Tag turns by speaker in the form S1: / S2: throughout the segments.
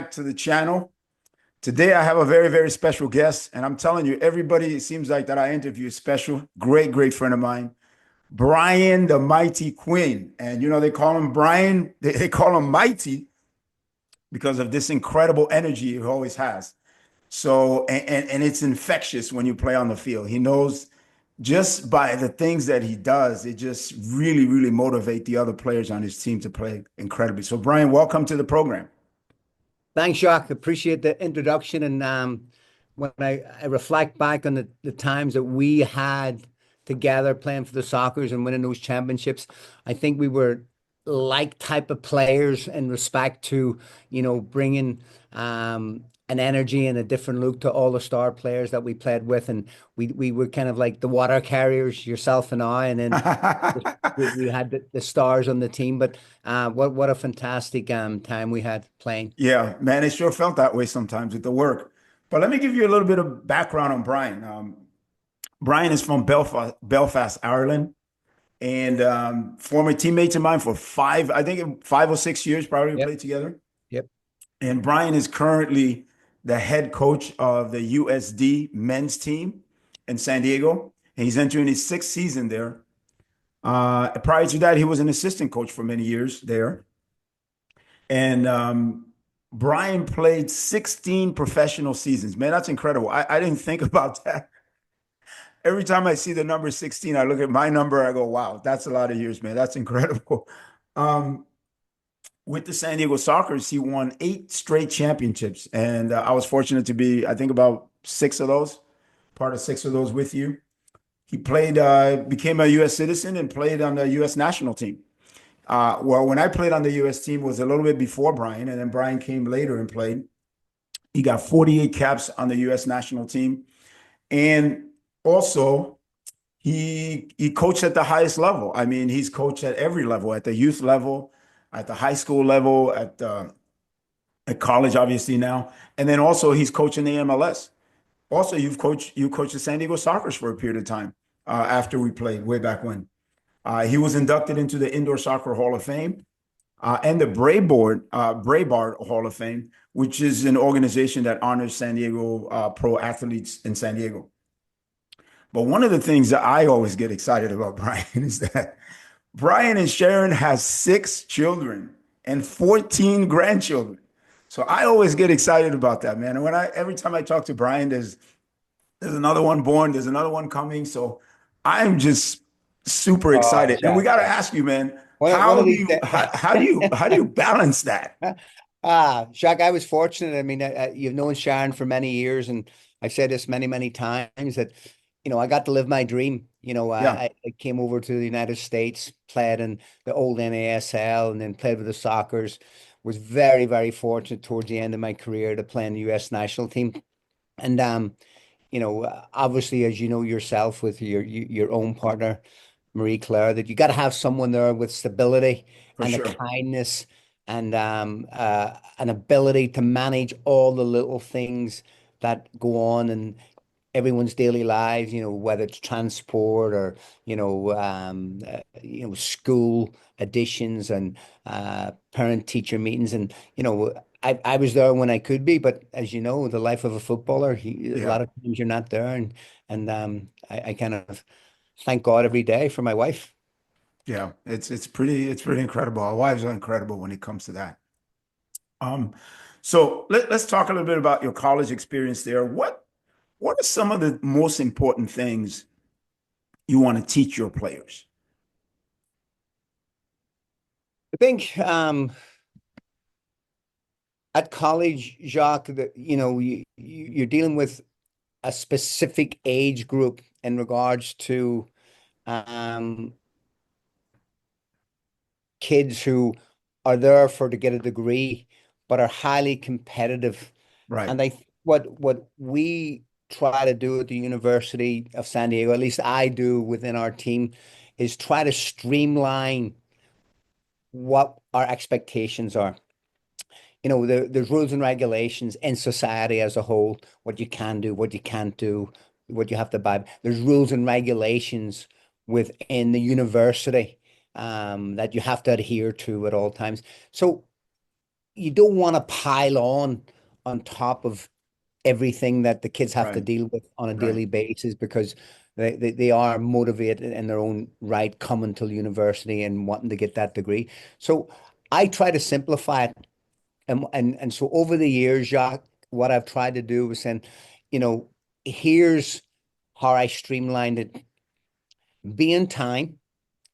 S1: To the channel. Today I have a very, very special guest, and I'm telling you, everybody, it seems like that I interview is special. Great, great friend of mine, Brian the Mighty Quinn. And they call him Brian, they call him Mighty because of this incredible energy he always has. So, and it's infectious when you play on the field. He knows just by the things that he does, it just really, really motivate the other players on his team to play incredibly. So, Brian, welcome to the program.
S2: Thanks, Jacques. Appreciate the introduction. And when I reflect back on the times that we had together playing for the Soccers and winning those championships, I think we were like type of players in respect to, bringing an energy and a different look to all the star players that we played with. And we were kind of like the water carriers, yourself and I, and then we had the stars on the team. But what a fantastic time we had playing.
S1: Yeah, man, it sure felt that way sometimes with the work. But let me give you a little bit of background on Brian. Brian is from Belfast, Ireland, and former teammates of mine for I think 5 or 6 years, probably we
S2: Yep.
S1: played together.
S2: Yep.
S1: And Brian is currently the head coach of the USD men's team in San Diego, and he's entering his sixth season there. Prior to that, he was an assistant coach for many years there. And Brian played 16 professional seasons. Man, that's incredible. I didn't think about that. Every time I see the number 16, I look at my number, I go, wow, that's a lot of years, man. That's incredible. Um, with the San Diego Sockers, he won 8 straight championships. And I was fortunate to be, I think, about 6 of those, part of 6 of those with you. He became a U.S. citizen and played on the U.S. national team. Well, when I played on the U.S. team was a little bit before Brian, and then Brian came later and played. He got 48 caps on the U.S. national team. And also, he coached at the highest level. I mean, he's coached at every level, at the youth level, at the high school level, at college, obviously now. And then also he's coaching the MLS. Also, you coached the San Diego Sockers for a period of time after we played way back when. He was inducted into the Indoor Soccer Hall of Fame and the Braybard Hall of Fame, which is an organization that honors San Diego pro athletes in San Diego. But one of the things that I always get excited about Brian is that Brian and Sharon has 6 children and 14 grandchildren. So I always get excited about that, man. And every time I talk to Brian, there's another one born, there's another one coming. So I'm just super
S2: Oh,
S1: excited. And we
S2: Jack.
S1: got to ask you, man,
S2: One
S1: how
S2: of
S1: do
S2: these
S1: you
S2: days.
S1: how do you balance that?
S2: Jacques, I was fortunate. I mean, you've known Sharon for many years, and I've said this many, many times that, I got to live my dream.
S1: Yeah,
S2: I came over to the United States, played in the old NASL, and then played with the Soccers. Was very, very fortunate towards the end of my career to play in the U.S. national team. And obviously, as you know yourself, with your own partner, Marie Claire, that you got to have someone there with stability
S1: for
S2: and the
S1: sure.
S2: kindness and an ability to manage all the little things that go on in everyone's daily lives, whether it's transport or, school additions and parent teacher meetings. And, I was there when I could be, but as you know, the life of a footballer, a
S1: Yeah.
S2: lot of times you're not there. And I kind of thank God every day for my wife.
S1: Yeah, it's pretty incredible. Our wives are incredible when it comes to that. Um, so let's talk a little bit about your college experience there. What are some of the most important things you want to teach your players?
S2: I think at college, Jacques, that you're dealing with a specific age group in regards to um, kids who are there for to get a degree, but are highly competitive.
S1: Right.
S2: And what we try to do at the University of San Diego, at least I do within our team, is try to streamline what our expectations are. There's rules and regulations in society as a whole, what you can do, what you can't do, what you have to buy. There's rules and regulations within the university that you have to adhere to at all times. So you don't want to pile on top of everything that the kids have to
S1: Right.
S2: deal with on a
S1: Right.
S2: daily basis, because they are motivated in their own right coming to university and wanting to get that degree. So I try to simplify it. And so over the years, Jacques, what I've tried to do is saying, you know, here's how I streamlined it. Be in time.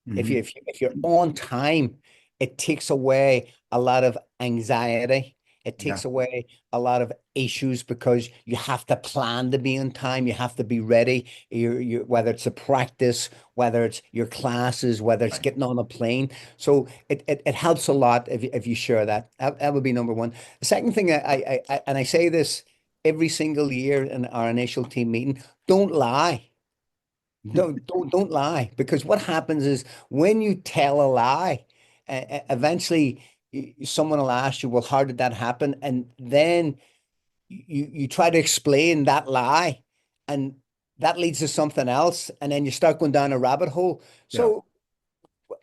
S1: Hmm.
S2: If you're on time, it takes away a lot of anxiety. It
S1: Yeah.
S2: takes away a lot of issues because you have to plan to be on time. You have to be ready. Whether it's a practice, whether it's your classes, whether it's
S1: Right.
S2: getting on a plane. So it helps a lot if you share that. That would be number one. The second thing, and I say this every single year in our initial team meeting, don't lie. Don't lie, because what happens is when you tell a lie, eventually someone will ask you, well, how did that happen? And then you try to explain that lie, and that leads to something else, and then you start going down a rabbit hole.
S1: Yeah.
S2: So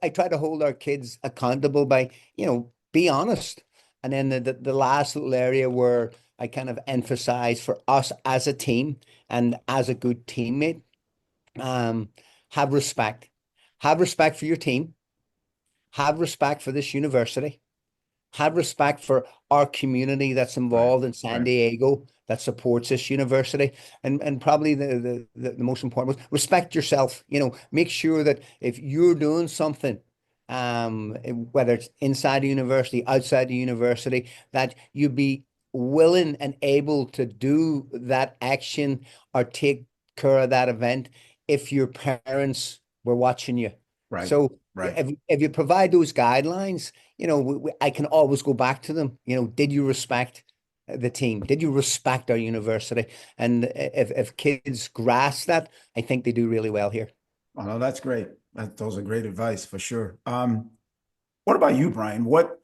S2: I try to hold our kids accountable by, be honest. And then the last little area where I kind of emphasize for us as a team and as a good teammate, um, have respect. Have respect for your team. Have respect for this university. Have respect for our community that's
S1: Right.
S2: involved in San
S1: Right.
S2: Diego that supports this university. And probably the most important was respect yourself. Make sure that if you're doing something, whether it's inside the university, outside the university, that you be willing and able to do that action or take care of that event if your parents were watching you.
S1: Right.
S2: So
S1: Right.
S2: if you provide those guidelines, I can always go back to them. Did you respect the team? Did you respect our university? And if kids grasp that, I think they do really well here.
S1: Oh, no, that's great. Those are great advice for sure. What about you, Brian? What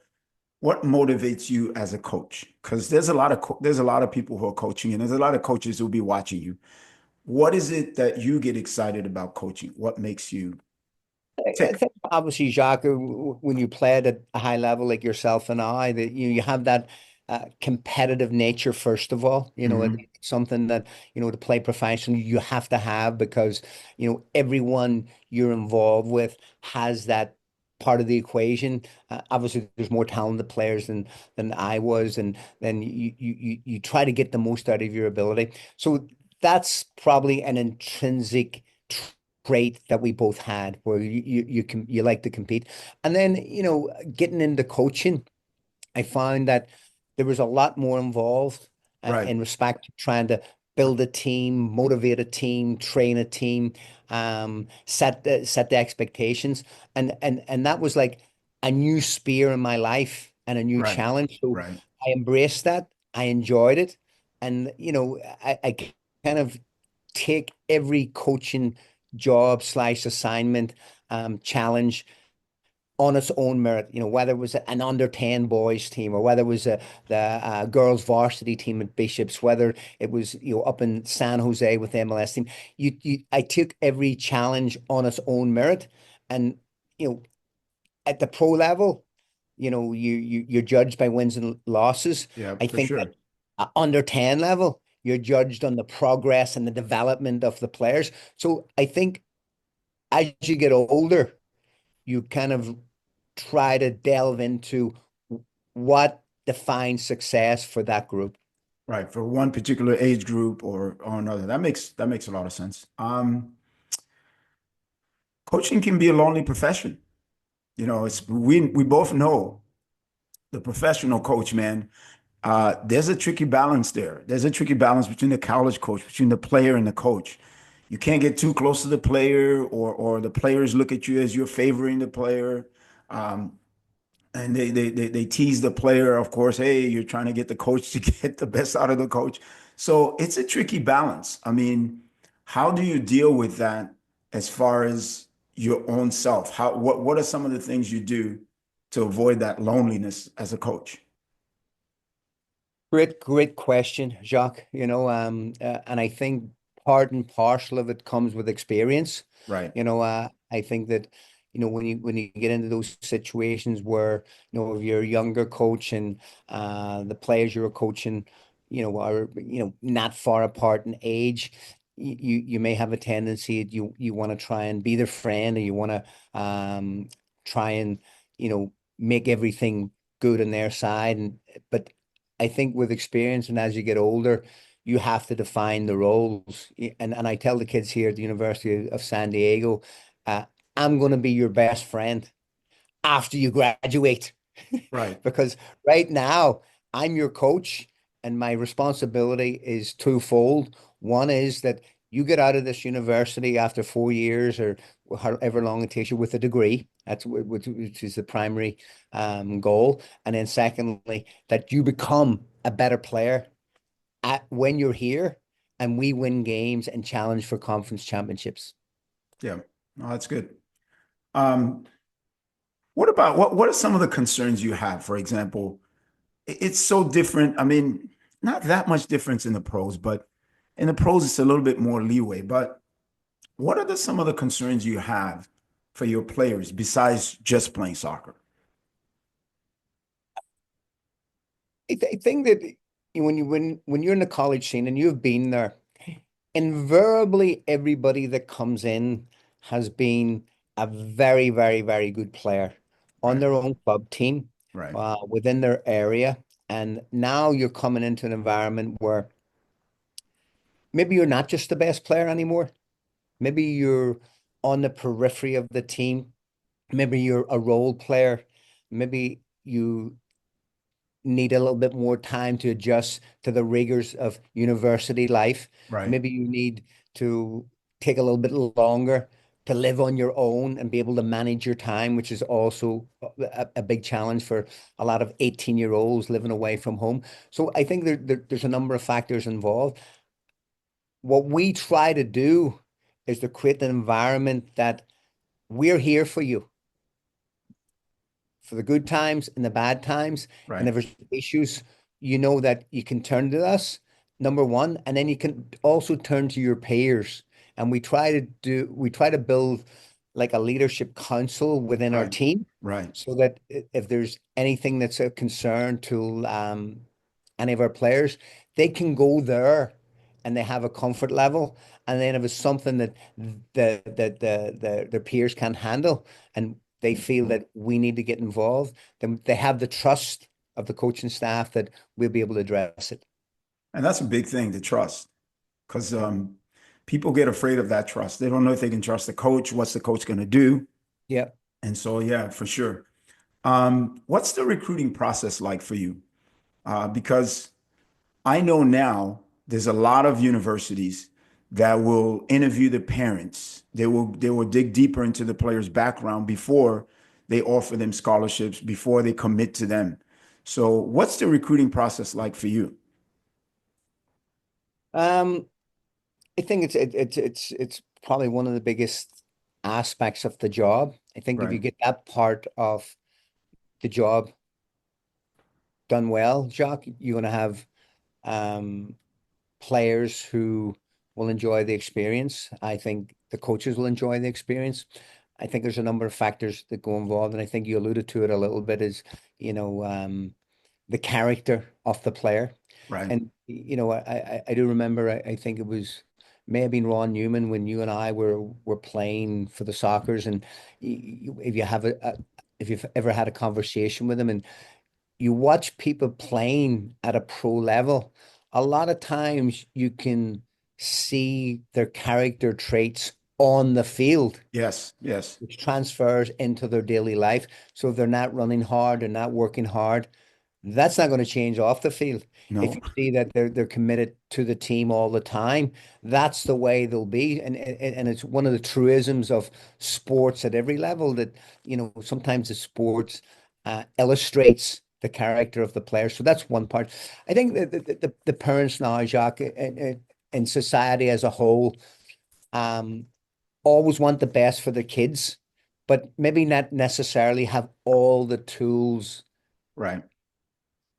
S1: motivates you as a coach? Because there's a lot of people who are coaching, and there's a lot of coaches who'll be watching you. What is it that you get excited about coaching? What makes you
S2: I
S1: tick?
S2: think obviously, Jacques, when you played at a high level like yourself and I, that you have that competitive nature first of all.
S1: Hmm.
S2: It's something that to play professionally you have to have, because everyone you're involved with has that part of the equation. Obviously, there's more talented players than I was, and then you try to get the most out of your ability. So that's probably an intrinsic trait that we both had, where you like to compete. And then getting into coaching, I found that there was a lot more involved
S1: Right.
S2: in respect to trying to build a team, motivate a team, train a team, set the expectations, and that was like a new spear in my life and a new
S1: Right.
S2: challenge. So
S1: Right.
S2: I embraced that. I enjoyed it, and I kind of take every coaching job slash assignment, challenge on its own merit. Whether it was an under 10 boys team, or whether it was the girls varsity team at Bishops, whether it was up in San Jose with the MLS team. I took every challenge on its own merit, and you know at the pro level, you're judged by wins and losses.
S1: Yeah,
S2: I
S1: for
S2: think that
S1: sure.
S2: under 10 level, you're judged on the progress and the development of the players. So I think as you get older, you kind of try to delve into what defines success for that group.
S1: Right. For one particular age group or another. That makes a lot of sense. Coaching can be a lonely profession. We both know the professional coach, man. There's a tricky balance there. There's a tricky balance between the college coach, between the player and the coach. You can't get too close to the player, or the players look at you as you're favoring the player. Um, and they tease the player, of course. Hey, you're trying to get the coach to get the best out of the coach. So it's a tricky balance. I mean, how do you deal with that as far as your own self? What are some of the things you do to avoid that loneliness as a coach?
S2: Great question, Jacques. And I think part and parcel of it comes with experience.
S1: Right.
S2: I think that when you get into those situations where, if you're a younger coach and the players you're coaching, are, not far apart in age, you may have a tendency, you want to try and be their friend, or you want to try and, make everything good on their side. But I think with experience and as you get older, you have to define the roles. And I tell the kids here at the University of San Diego, uh, I'm going to be your best friend after you graduate.
S1: Right.
S2: Because right now I'm your coach and my responsibility is twofold. One is that you get out of this university after 4 years or however long it takes you with a degree. That's which is the primary goal. And then secondly, that you become a better player when you're here and we win games and challenge for conference championships.
S1: Yeah. No, that's good. Um, what are some of the concerns you have? For example, it's so different. I mean, not that much difference in the pros, but in the pros, it's a little bit more leeway. But what are some of the concerns you have for your players besides just playing soccer?
S2: I think that when you're in the college scene and you've been there, invariably everybody that comes in has been a very, very, very good player on
S1: Right.
S2: their own club team,
S1: Right.
S2: within their area. And now you're coming into an environment where maybe you're not just the best player anymore. Maybe you're on the periphery of the team. Maybe you're a role player. Maybe you need a little bit more time to adjust to the rigors of university life.
S1: Right.
S2: Maybe you need to take a little bit longer to live on your own and be able to manage your time, which is also a big challenge for a lot of 18-year-olds living away from home. So I think there's a number of factors involved. What we try to do is to create an environment that we're here for you for the good times and the bad times. And
S1: Right.
S2: if there's issues, you know that you can turn to us, number one, and then you can also turn to your peers. And we try to build like a leadership council within our
S1: Right.
S2: team
S1: Right.
S2: so that if there's anything that's a concern to any of our players, they can go there and they have a comfort level. And then if it's something that their peers can't handle and they feel that we need to get involved, then they have the trust of the coaching staff that we'll be able to address it.
S1: And that's a big thing to trust because people get afraid of that trust. They don't know if they can trust the coach. What's the coach going to do?
S2: Yeah.
S1: And so, yeah, for sure. What's the recruiting process like for you? Because I know now there's a lot of universities that will interview the parents. They will dig deeper into the player's background before they offer them scholarships, before they commit to them. So, what's the recruiting process like for you?
S2: Um, I think it's probably one of the biggest aspects of the job. I think if you
S1: Right.
S2: get that part of the job done well, Jacques, you're going to have um, players who will enjoy the experience. I think the coaches will enjoy the experience. I think there's a number of factors that go involved, and I think you alluded to it a little bit, is, you know, the character of the player.
S1: Right.
S2: And I do remember, I think it was may have been Ron Newman when you and I were playing for the Soccers, and if you have if you've ever had a conversation with him and you watch people playing at a pro level, a lot of times you can see their character traits on the field,
S1: Yes. Yes.
S2: which transfers into their daily life. So if they're not running hard, they're not working hard, that's not going to change off the field. If
S1: No.
S2: you see that they're committed to the team all the time, that's the way they'll be. And it's one of the truisms of sports at every level that, sometimes the sports illustrates the character of the player. So that's one part. I think that the parents now, Jacques, in society as a whole, um, always want the best for their kids, but maybe not necessarily have all the tools
S1: Right.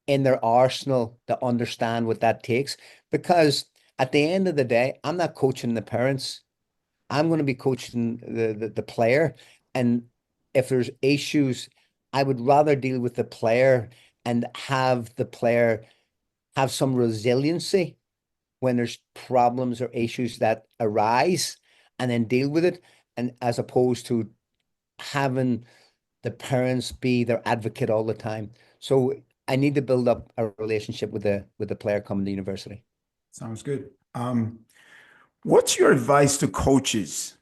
S2: in their arsenal to understand what that takes. Because at the end of the day, I'm not coaching the parents. I'm going to be coaching the player. And if there's issues, I would rather deal with the player and have the player have some resiliency when there's problems or issues that arise and then deal with it. And as opposed to having the parents be their advocate all the time. So I need to build up a relationship with the player coming to university.
S1: Sounds good. What's your advice to coaches?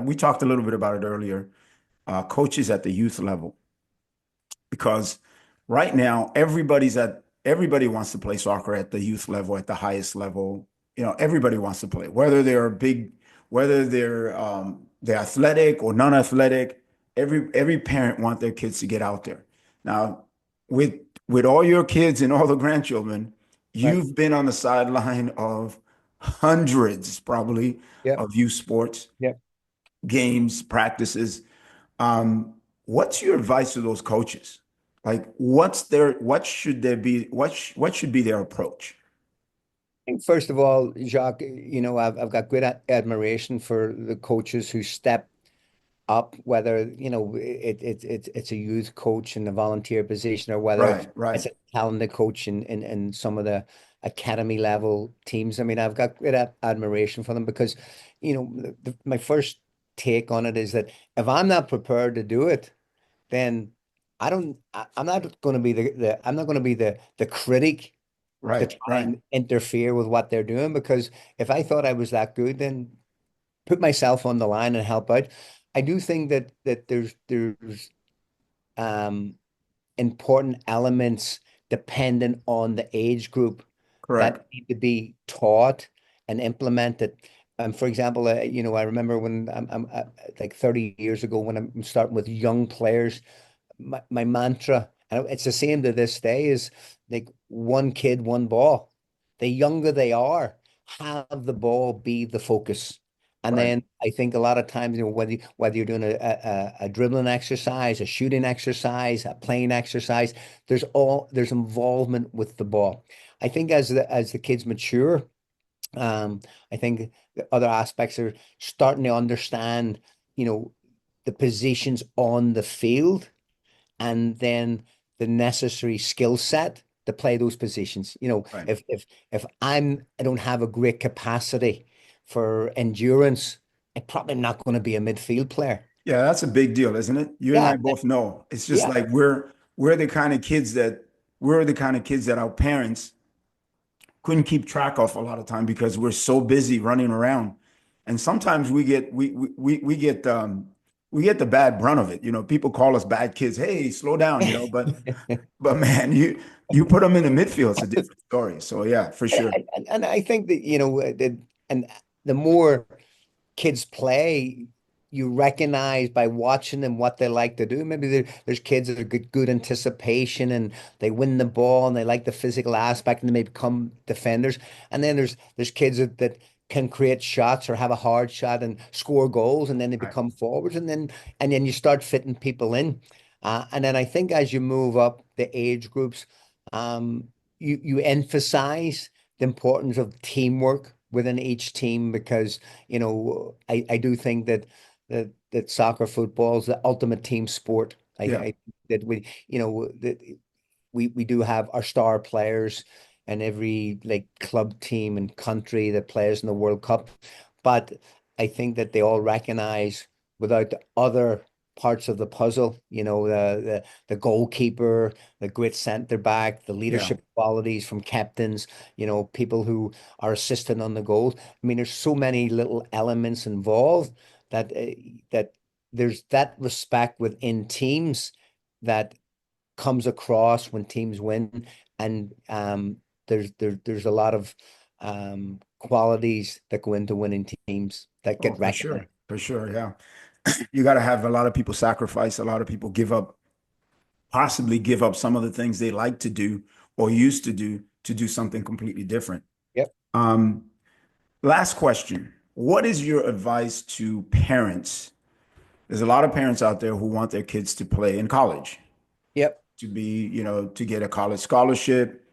S1: We talked a little bit about it earlier. Coaches at the youth level, because right now everybody wants to play soccer at the youth level, at the highest level. Everybody wants to play, whether they're athletic or non-athletic. Every parent wants their kids to get out there. Now, with with all your kids and all the grandchildren,
S2: Right.
S1: you've been on the sideline of hundreds, probably,
S2: Yep.
S1: of youth sports,
S2: Yep.
S1: games, practices. What's your advice to those coaches? Like, what should there be? What should be their approach?
S2: I think first of all, Jacques, I've got great admiration for the coaches who step up, whether it's a youth coach in a volunteer position or whether
S1: Right, right.
S2: it's a talented coach in some of the academy level teams. I mean, I've got great admiration for them because, my first take on it is that if I'm not prepared to do it, then I'm not going to be I'm not going to be the critic to
S1: Right,
S2: try
S1: right.
S2: and interfere with what they're doing because if I thought I was that good, then put myself on the line and help out. I do think that there's um important elements dependent on the age group that
S1: Correct.
S2: need to be taught and implemented. For example, I remember when I'm like 30 years ago when I'm starting with young players, my mantra, and it's the same to this day, is like one kid, one ball. The younger they are, have the ball be the focus. And
S1: Right.
S2: then I think a lot of times, whether you're doing a dribbling exercise, a shooting exercise, a playing exercise, there's involvement with the ball. I think as the kids mature, um, I think the other aspects are starting to understand, you know, the positions on the field and then the necessary skill set to play those positions.
S1: Right.
S2: If I don't have a great capacity for endurance, I'm probably not going to be a midfield player.
S1: Yeah, that's a big deal, isn't it? You and
S2: Yeah,
S1: I both know. It's just
S2: yeah.
S1: like we're the kind of kids that we're the kind of kids that our parents couldn't keep track of a lot of time because we're so busy running around. And sometimes we get the bad brunt of it. People call us bad kids. Hey, slow down, but man, you put them in the midfield, it's a different story. So yeah, for sure.
S2: And I think that, and the more kids play, you recognize by watching them what they like to do. Maybe there's kids that are good anticipation and they win the ball and they like the physical aspect and they may become defenders. And then there's kids that can create shots or have a hard shot and score goals and then they
S1: Right.
S2: become forwards and then you start fitting people in. And then I think as you move up the age groups, you emphasize the importance of teamwork within each team because I do think that soccer football is the ultimate team sport.
S1: Yeah.
S2: I that we that we do have our star players and every like club team and country that plays in the World Cup, but I think that they all recognize without the other parts of the puzzle, the goalkeeper, the great centre back, the
S1: Yeah.
S2: leadership qualities from captains, people who are assisting on the goals. I mean, there's so many little elements involved that there's that respect within teams that comes across when teams win, and there's a lot of qualities that go into winning teams that
S1: Oh,
S2: get
S1: for
S2: recognized.
S1: sure. For sure. Yeah. You got to have a lot of people sacrifice, a lot of people possibly give up some of the things they like to do or used to do something completely different.
S2: Yep,
S1: Um, Last question. What is your advice to parents? There's a lot of parents out there who want their kids to play in college,
S2: yep.
S1: to get a college scholarship,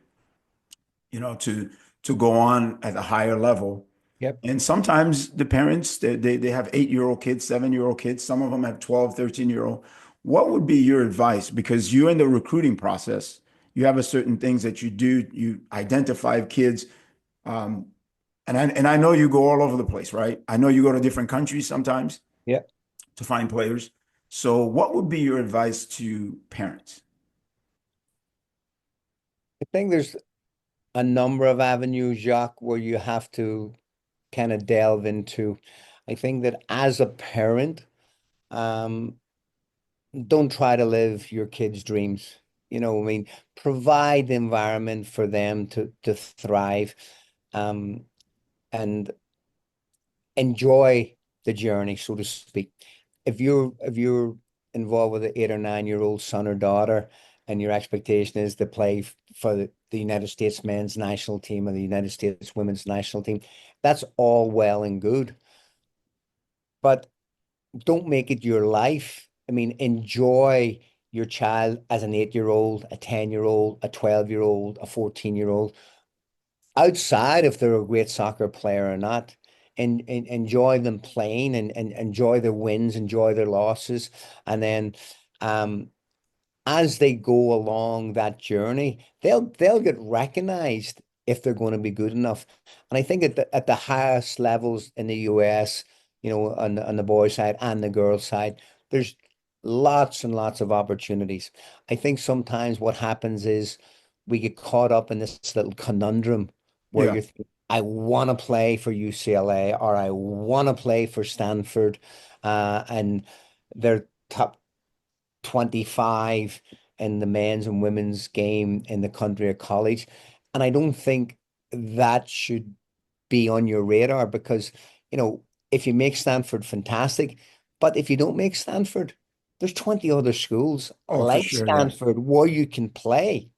S1: to go on at a higher level.
S2: Yep.
S1: And sometimes the parents, they have 8-year-old kids, 7-year-old kids. Some of them have 12, 13-year-old. What would be your advice? Because you're in the recruiting process, you have a certain things that you do. You identify kids. Um, and I know you go all over the place, right? I know you go to different countries sometimes
S2: Yep.
S1: to find players. So what would be your advice to parents?
S2: I think there's a number of avenues, Jacques, where you have to kind of delve into. I think that as a parent, um, don't try to live your kids' dreams. I mean, provide the environment for them to thrive, um, and enjoy the journey, so to speak. If you're involved with an 8 or 9 year old son or daughter, and your expectation is to play for the United States men's national team or the United States women's national team, that's all well and good. But don't make it your life. I mean, enjoy your child as an 8 year old, a 10 year old, a 12 year old, a 14 year old, outside if they're a great soccer player or not. And enjoy them playing, and enjoy their wins, enjoy their losses. And then um, as they go along that journey, they'll get recognized if they're going to be good enough. And I think at the highest levels in the US, on the boys' side and the girls' side, there's lots and lots of opportunities. I think sometimes what happens is we get caught up in this little conundrum where
S1: Yeah.
S2: you think, I want to play for UCLA or I want to play for Stanford, and they're top 25 in the men's and women's game in the country or college. And I don't think that should be on your radar because, if you make Stanford, fantastic. But if you don't make Stanford, there's 20 other schools
S1: Oh, for
S2: like
S1: sure. Yeah.
S2: Stanford where you can play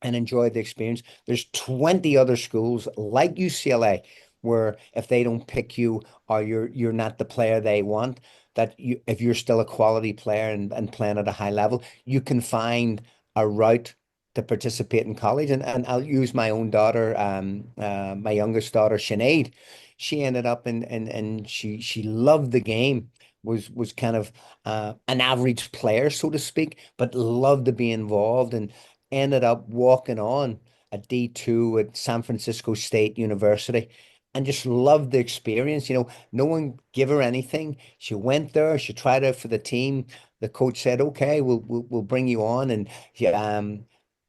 S2: and enjoy the experience. There's 20 other schools like UCLA where if they don't pick you or you're not the player they want, that if you're still a quality player and playing at a high level, you can find a route to participate in college. And I'll use my own daughter, my youngest daughter, Sinead. She ended up and she loved the game, was kind of an average player, so to speak, but loved to be involved, and ended up walking on a D2 at San Francisco State University, and just loved the experience. No one gave her anything. She went there, she tried out for the team. The coach said, okay, we'll bring you on. And she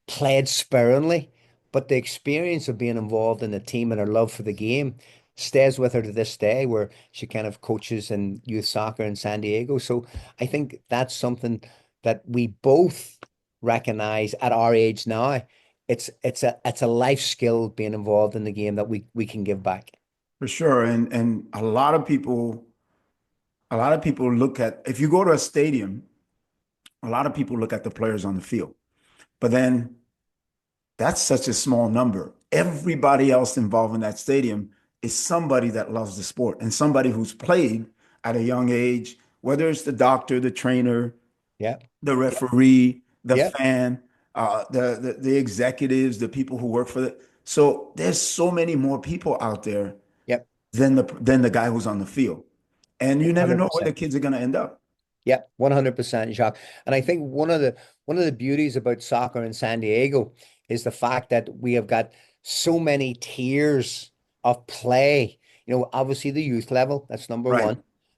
S2: played sparingly, but the experience of being involved in the team and her love for the game stays with her to this day, where she kind of coaches in youth soccer in San Diego. So I think that's something that we both recognize at our age now. It's a life skill being involved in the game that we can give back.
S1: For sure. And a lot of people look at, if you go to a stadium, a lot of people look at the players on the field. But then that's such a small number. Everybody else involved in that stadium is somebody that loves the sport and somebody who's played at a young age, whether it's the doctor, the trainer,
S2: Yeah,
S1: the
S2: yeah,
S1: referee, the
S2: yeah,
S1: fan, the executives, the people who work for the. So there's so many more people out there
S2: yeah,
S1: than the guy who's on the field, and you never know where the
S2: 100%.
S1: kids are going to end up.
S2: Yeah, 100%, Jacques. And I think one of the beauties about soccer in San Diego is the fact that we have got so many tiers of play. Obviously the youth level, that's number
S1: Right.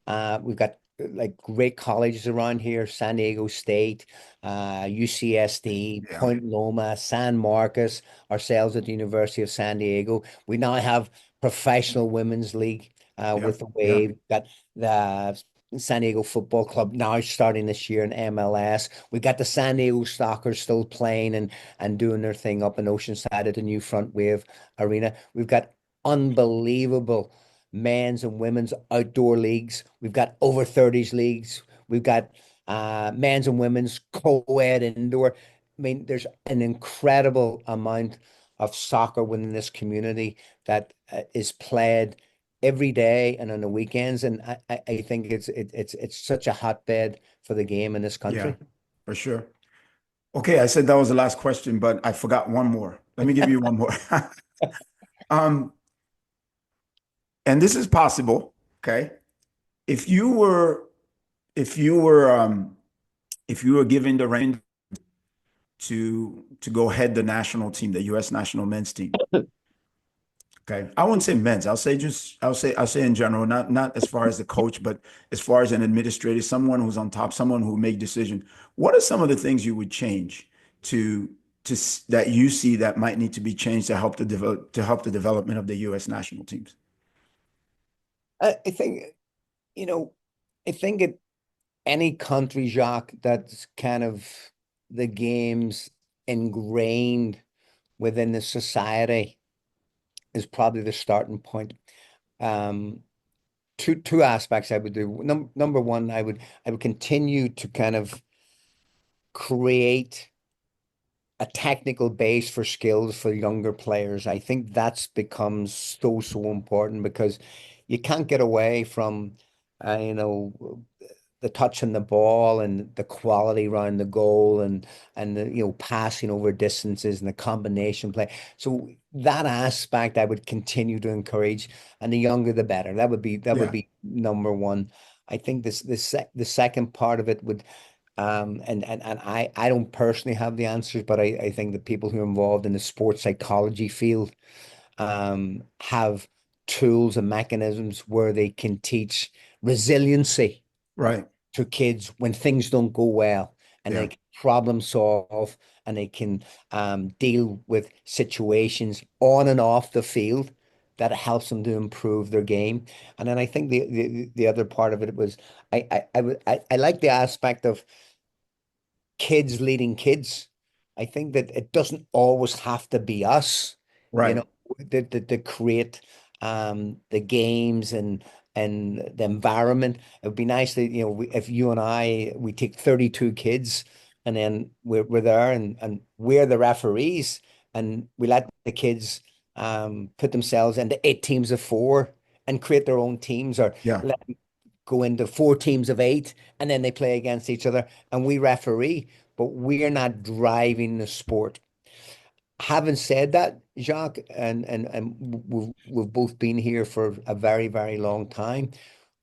S2: one. We've got like great colleges around here, San Diego State, UCSD,
S1: Yeah.
S2: Point Loma, San Marcos, ourselves at the University of San Diego. We now have professional women's league
S1: Yeah.
S2: with the
S1: Yeah.
S2: Wave. We've got the San Diego Football Club now starting this year in MLS. We got the San Diego Stalkers still playing and doing their thing up in Oceanside at the new Front Wave Arena. We've got unbelievable men's and women's outdoor leagues. We've got over 30s leagues. We've got men's and women's co-ed indoor. I mean, there's an incredible amount of soccer within this community that is played every day and on the weekends. And I think it's such a hotbed for the game in this
S1: Yeah.
S2: country.
S1: For sure. Okay, I said that was the last question, but I forgot one more. Let me give you one more. Um, and this is possible, okay? If you were, if you were, if you were given the reins to go head the national team, the U.S. national men's team, okay? I wouldn't say men's. I'll say just, I'll say in general, not as far as the coach, but as far as an administrator, someone who's on top, someone who make decision. What are some of the things you would change to that you see that might need to be changed to help the development of the U.S. national teams?
S2: I think, you know, I think it any country, Jacques, that's kind of the games ingrained within the society is probably the starting point. Um, two aspects I would do. Number one, I would continue to kind of create a technical base for skills for younger players. I think that's becomes so important because you can't get away from you know the touching the ball and the quality around the goal and the passing over distances and the combination play. So that aspect I would continue to encourage, and the younger the better. That would
S1: Yeah,
S2: be number one. I think the second part of it would and I don't personally have the answers, but I think the people who are involved in the sports psychology field have tools and mechanisms where they can teach resiliency
S1: right.
S2: to kids when things don't go well, and they
S1: Yeah,
S2: can problem solve, and they can deal with situations on and off the field that helps them to improve their game. And then I think the other part of it was I like the aspect of kids leading kids. I think that it doesn't always have to be us, you know,
S1: right.
S2: to create the games and the environment. It would be nice that, if you and we take 32 kids and then we're there and we're the referees and we let the kids put themselves into 8 teams of four and create their own teams, or
S1: Yeah,
S2: let go into 4 teams of eight and then they play against each other and we referee, but we're not driving the sport. Having said that, Jacques, and we've both been here for a very long time.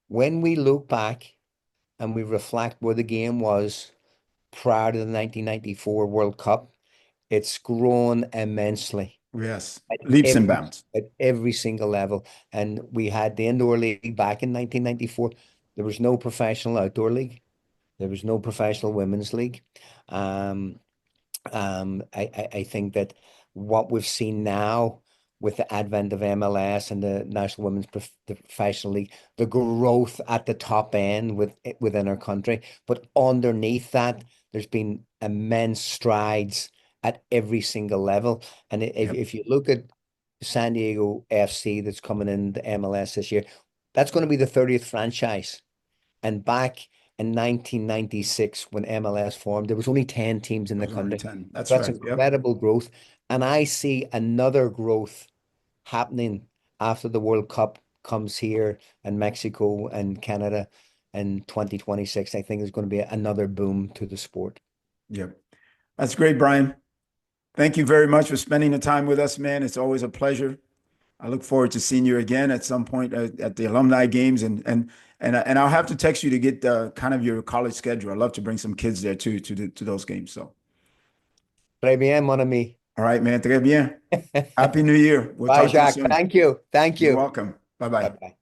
S2: When we look back and we reflect where the game was prior to the 1994 World Cup, it's grown immensely
S1: yes.
S2: at
S1: Leaps and
S2: every
S1: bounds.
S2: at every single level. And we had the indoor league back in 1994. There was no professional outdoor league. There was no professional women's league. Um, I think that what we've seen now with the advent of MLS and the National Women's Professional League, the growth at the top end within our country, but underneath that, there's been immense strides at every single level. And
S1: Yep.
S2: if you look at San Diego FC that's coming in the MLS this year, that's going to be the 30th franchise. And back in 1996, when MLS formed, there was only 10 teams in
S1: It
S2: the
S1: was only
S2: country.
S1: 10. That's
S2: That's
S1: right. Yep.
S2: incredible growth. And I see another growth happening after the World Cup comes here in Mexico and Canada in 2026. I think there's going to be another boom to the sport.
S1: Yep. That's great, Brian. Thank you very much for spending the time with us, man. It's always a pleasure. I look forward to seeing you again at some point at the alumni games, and I'll have to text you to get kind of your college schedule. I'd love to bring some kids there too to those games. So,
S2: Très bien, mon ami.
S1: all right, man. Très bien. Happy New Year. We'll
S2: Bye,
S1: talk to you
S2: Jacques.
S1: soon.
S2: Thank you. Thank
S1: You're
S2: you.
S1: welcome. Bye bye.
S2: Bye-bye.